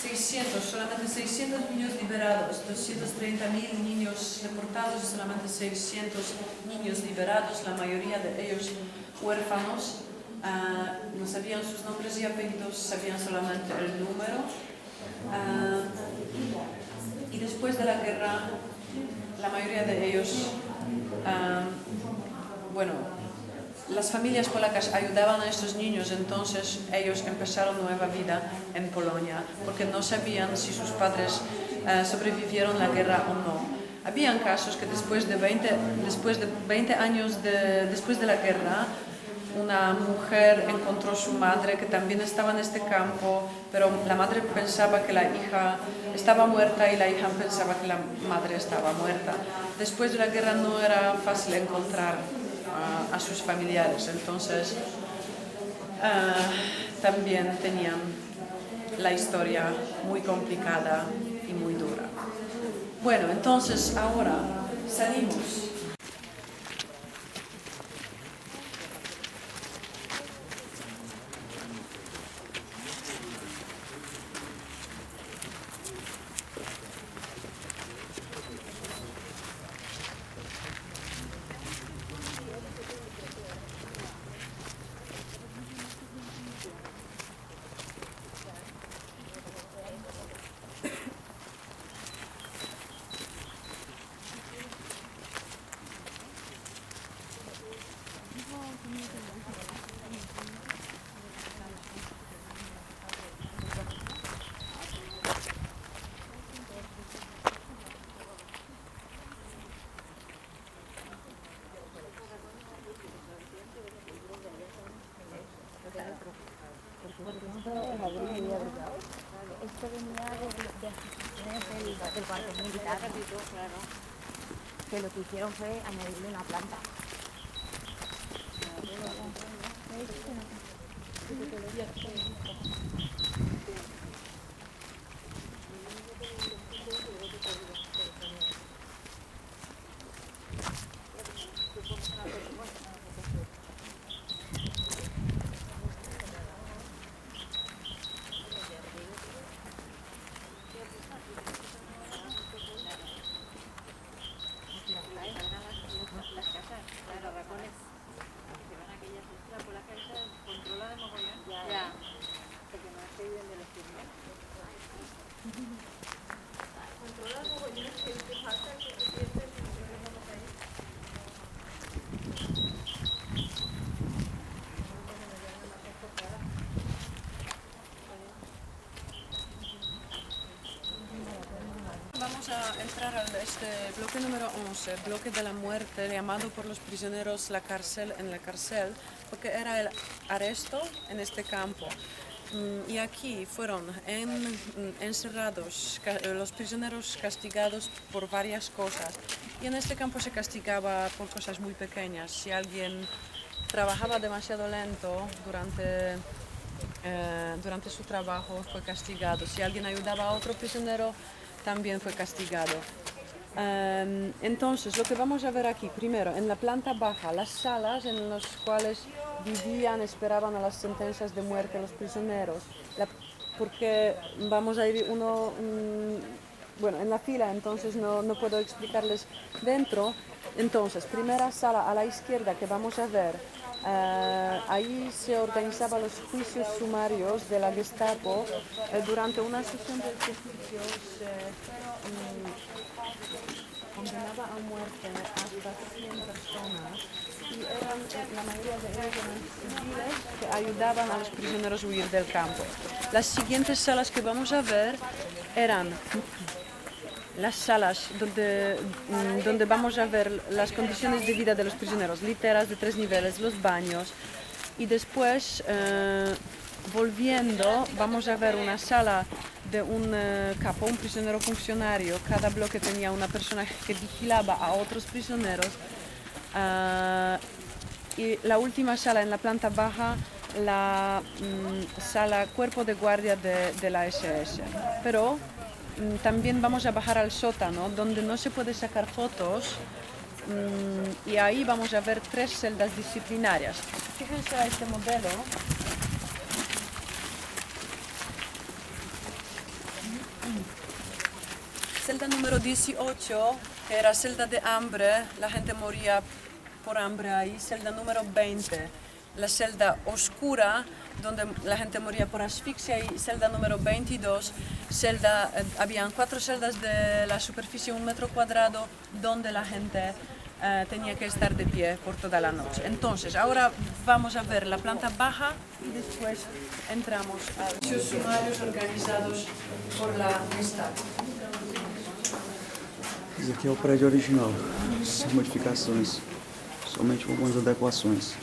600, solamente 600 niños liberados, 230.000 niños deportados y solamente 600 niños liberados, la mayoría de ellos huérfanos. No sabían sus nombres y apellidos, sabían solamente el número. Y después de la guerra, la mayoría de ellos, las familias polacas ayudaban a estos niños, entonces ellos empezaron nueva vida en Polonia, porque no sabían si sus padres sobrevivieron la guerra o no. Habían casos que después de 20 años después de la guerra, una mujer encontró a su madre que también estaba en este campo, pero la madre pensaba que la hija estaba muerta y la hija pensaba que la madre estaba muerta. Después de la guerra no era fácil encontrar a sus familiares, entonces también tenían la historia muy complicada y muy dura. Bueno, entonces ahora salimos. Esto venía de asociaciones del cuartel militar, claro, que lo que hicieron fue añadirle una planta. Vamos a entrar a este bloque número 11, bloque de la muerte, llamado por los prisioneros la cárcel en la cárcel, porque era el arresto en este campo. Y aquí fueron encerrados los prisioneros castigados por varias cosas. Y en este campo se castigaba por cosas muy pequeñas. Si alguien trabajaba demasiado lento durante su trabajo, fue castigado. Si alguien ayudaba a otro prisionero, también fue castigado. Entonces, lo que vamos a ver aquí, primero, en la planta baja, las salas en las cuales vivían, esperaban a las sentencias de muerte los prisioneros, porque vamos a ir en la fila, entonces no puedo explicarles dentro. Entonces, primera sala a la izquierda que vamos a ver, ahí se organizaban los juicios sumarios de la Gestapo. Durante una sesión de juicio se condenaba a muerte hasta 100 personas y la mayoría de ellos eran civiles que ayudaban a los prisioneros a huir del campo. Las siguientes salas que vamos a ver eran las salas donde vamos a ver las condiciones de vida de los prisioneros, literas de 3 niveles, los baños, y después volviendo vamos a ver una sala de un capo, un prisionero funcionario. Cada bloque tenía una persona que vigilaba a otros prisioneros, y la última sala en la planta baja, la sala cuerpo de guardia de la SS. Pero también vamos a bajar al sótano, donde no se puede sacar fotos Y ahí vamos a ver 3 celdas disciplinarias. Fíjense a este modelo. Celda número 18, que era celda de hambre, la gente moría por hambre ahí. Celda número 20, la celda oscura, donde la gente moría por asfixia. Y celda número 22, habían 4 celdas de la superficie 1 metro cuadrado, donde la gente tenía que estar de pie por toda la noche. Entonces, ahora vamos a ver la planta baja y después entramos a los sumarios organizados por la Gestapo. Esse aqui é o prédio original, sem modificações, somente algumas adequações.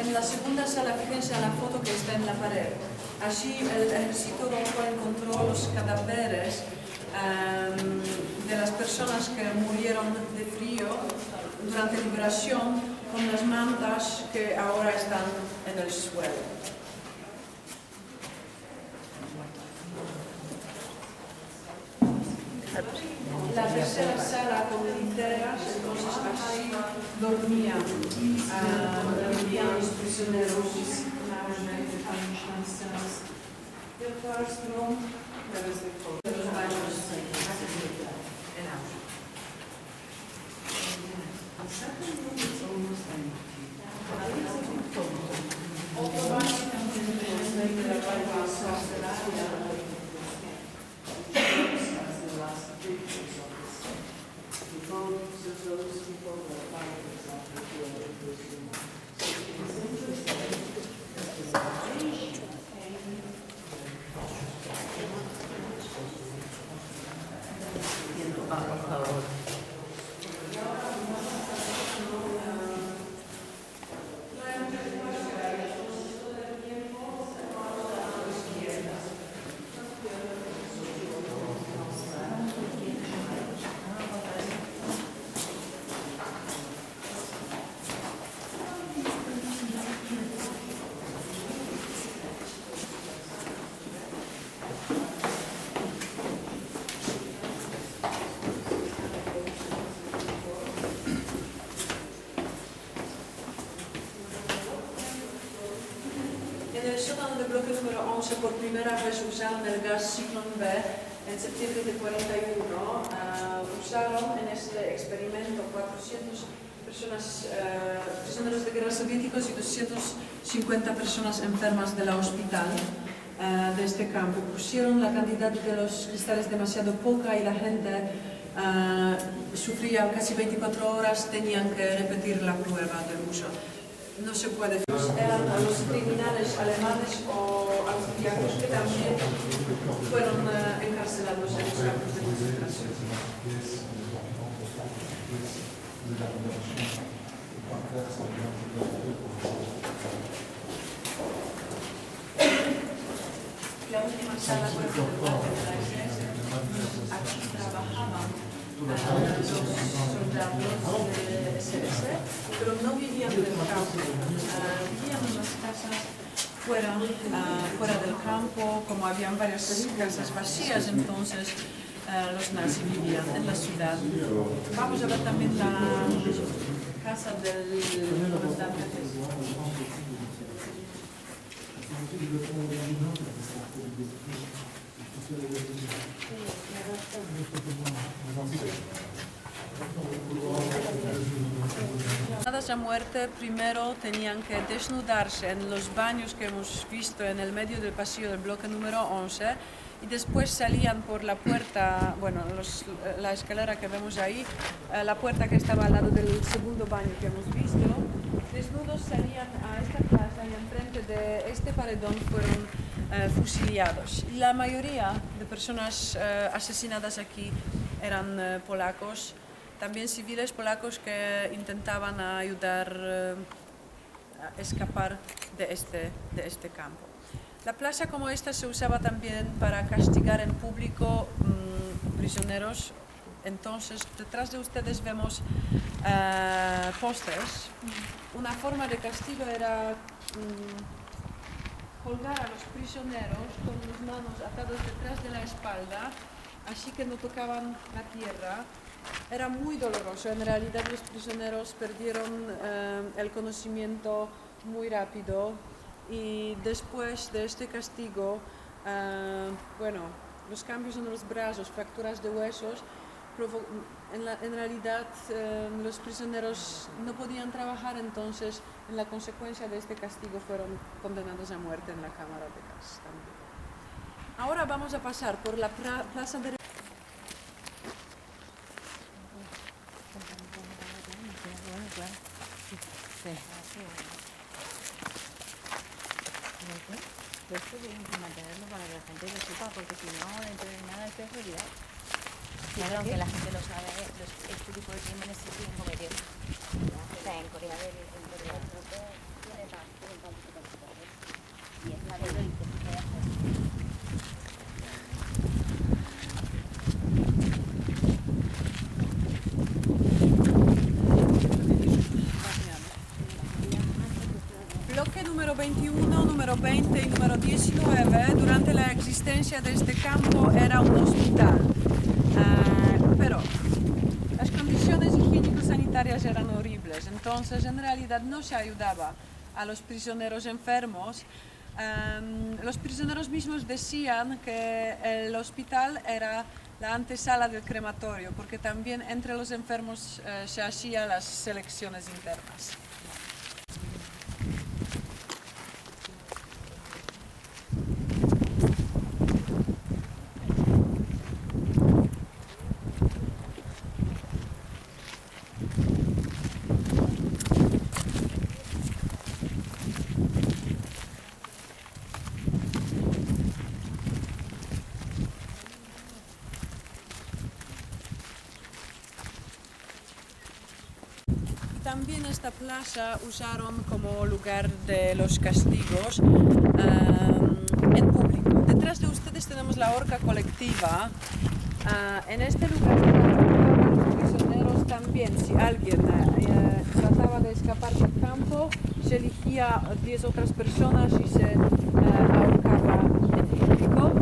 En la segunda sala, fíjense a la foto que está en la pared. Allí el ejército encontró los cadáveres de las personas que murieron de frío durante liberación con las mantas que ahora están en el suelo. La tercera sala con literas, entonces así dormían los prisioneros. The first room, there is the los baños en agua. Otro baño también de la barba En el sótano del bloque número 11 por primera vez usaron el gas Ciclón B en septiembre de 41. Usaron en este experimento 400 personas, prisioneros de guerra soviéticos y 250 personas enfermas de la hospital de este campo. Pusieron la cantidad de los cristales demasiado poca y la gente sufría casi 24 horas, tenían que repetir la prueba de uso. No se puede. Eran a los criminales alemanes o austriacos que también fueron encarcelados en los campos de concentración. La última sala fue por parte de la iglesia. Aquí trabajaban los soldados de SS, pero no vivían en el campo, vivían en las casas fuera del campo. Como habían varias casas vacías, entonces los nazis vivían en la ciudad. Vamos a ver también la casa del comandante. Condenadas a muerte primero tenían que desnudarse en los baños que hemos visto en el medio del pasillo del bloque número 11 y después salían por la puerta, bueno, la escalera que vemos ahí, la puerta que estaba al lado del segundo baño que hemos visto. Desnudos salían a esta plaza y enfrente de este paredón fueron fusilados. Y la mayoría de personas asesinadas aquí eran polacos, también civiles polacos que intentaban ayudar a escapar de este campo. La playa como esta se usaba también para castigar en público prisioneros. Entonces, detrás de ustedes vemos pósters. Una forma de castigo era colgar a los prisioneros con las manos atadas detrás de la espalda, así que no tocaban la tierra. Era muy doloroso. En realidad los prisioneros perdieron el conocimiento muy rápido y después de este castigo, los cambios en los brazos, fracturas de huesos, en realidad los prisioneros no podían trabajar, entonces en la consecuencia de este castigo fueron condenados a muerte en la cámara de gas también. Ahora vamos a pasar por la plaza de... Esto tienen que mantenerlo para que la gente lo sepa, porque si no, dentro de nada esto es realidad. Claro, aunque la gente lo sabe, este tipo de crímenes se siguen cometiendo. O sea, en Corea del Norte tiene tanto y es la ley que se puede hacer. Bloque número 21, número 20 y número 19, durante la existencia de este campo era un hospital. Pero las condiciones higiénico-sanitarias eran horribles, entonces en realidad no se ayudaba a los prisioneros enfermos. Los prisioneros mismos decían que el hospital era la antesala del crematorio, porque también entre los enfermos se hacían las selecciones internas. También esta plaza usaron como lugar de los castigos en público. Detrás de ustedes tenemos la horca colectiva. En este lugar los prisioneros también, si alguien trataba de escapar del campo, se elegía 10 otras personas y se ahorcaba en público.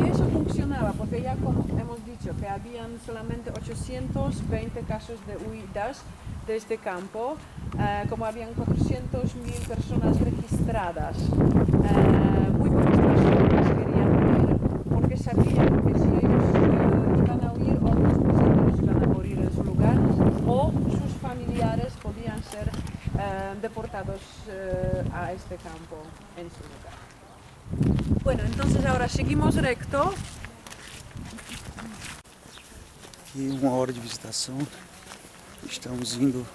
Y eso funcionaba, porque ya como hemos dicho que habían solamente 820 casos de huidas de este campo, como habían 400.000 personas registradas, muy pocas personas querían huir porque sabían que si ellos iban a huir, otros prisioneros iban a morir en su lugar o sus familiares podían ser deportados a este campo en su lugar. Bueno, entonces ahora seguimos recto. E 1 hora de visitação, estamos indo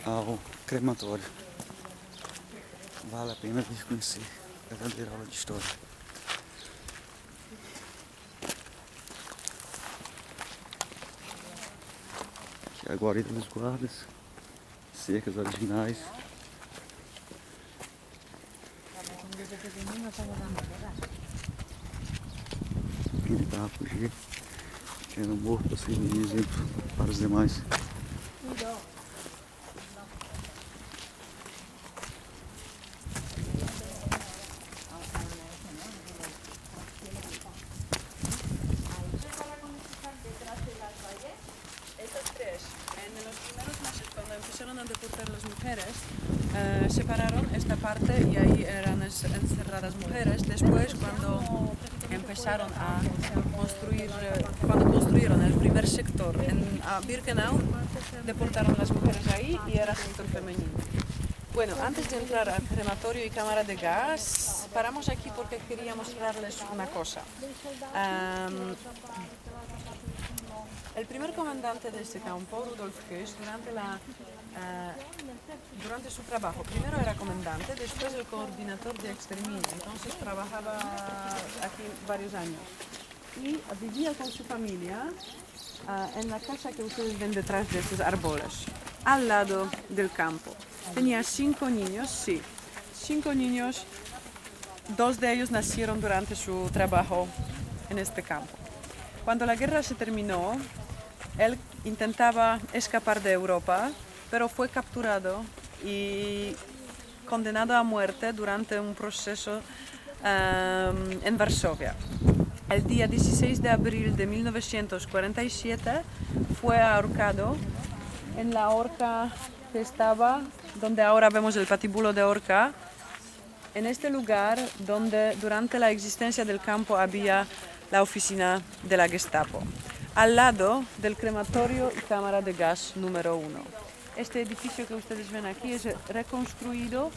ao crematório. Vale a pena vir conhecer a verdadeira aula de história. Aqui é a guarida dos guardas, cercas originais. Ele tentava fugir, sendo morto para servir de exemplo para os demais. Estas tres, en los primeros meses cuando empezaron a deportar las mujeres, separaron esta parte y ahí eran encerradas mujeres. Después cuando empezaron a construir, cuando construyeron el primer sector en Birkenau, deportaron las mujeres ahí y era sector femenino. Bueno, antes de entrar al crematorio y cámara de gas, paramos aquí porque quería mostrarles una cosa. El primer comandante de este campo, Rudolf Höss, durante su trabajo, primero era comandante, después el coordinador de exterminio, entonces trabajaba aquí varios años. Y vivía con su familia en la casa que ustedes ven detrás de estos árboles, al lado del campo. Tenía 5 niños, sí, 5 niños dos de ellos nacieron durante su trabajo en este campo. Cuando la guerra se terminó, él intentaba escapar de Europa, pero fue capturado y condenado a muerte durante un proceso en Varsovia. El día 16 de abril de 1947 fue ahorcado en la horca que estaba, donde ahora vemos el patíbulo de horca, en este lugar donde durante la existencia del campo había la oficina de la Gestapo, al lado del crematorio y cámara de gas número 1. Este edificio que ustedes ven aquí es reconstruido,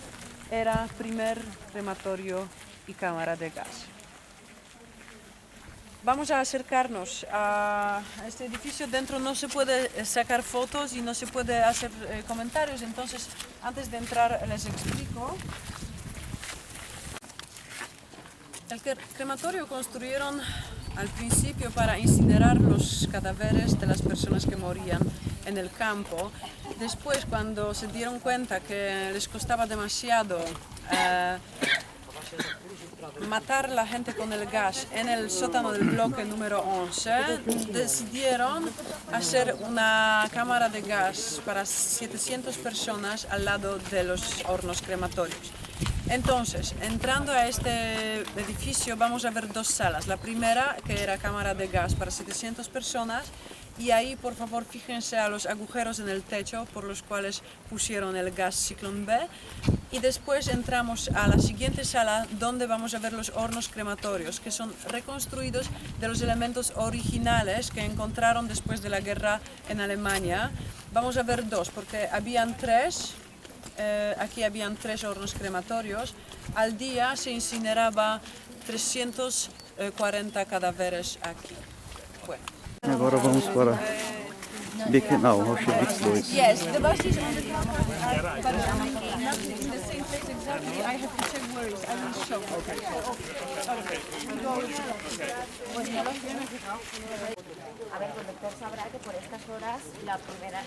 era primer crematorio y cámara de gas. Vamos a acercarnos a este edificio. Dentro no se puede sacar fotos y no se puede hacer comentarios, entonces antes de entrar les explico. El crematorio construyeron al principio para incinerar los cadáveres de las personas que morían en el campo. Después, cuando se dieron cuenta que les costaba demasiado matar a la gente con el gas en el sótano del bloque número 11, decidieron hacer una cámara de gas para 700 personas al lado de los hornos crematorios. Entonces, entrando a este edificio vamos a ver dos salas. La primera, que era cámara de gas para 700 personas, y ahí por favor fíjense a los agujeros en el techo por los cuales pusieron el gas Ciclón B. Y después entramos a la siguiente sala donde vamos a ver los hornos crematorios, que son reconstruidos de los elementos originales que encontraron después de la guerra en Alemania. Vamos a ver dos, porque habían tres. Aquí habían 3 hornos crematorios. Al día se incineraba 340 cadáveres aquí. Bueno. Agora vamos para Birkenau, Auschwitz 2. Yes, the bus is on the top, but not in the same place exactly. I have to check where it is. I will show. A ver, el conductor sabrá que por estas horas la primera,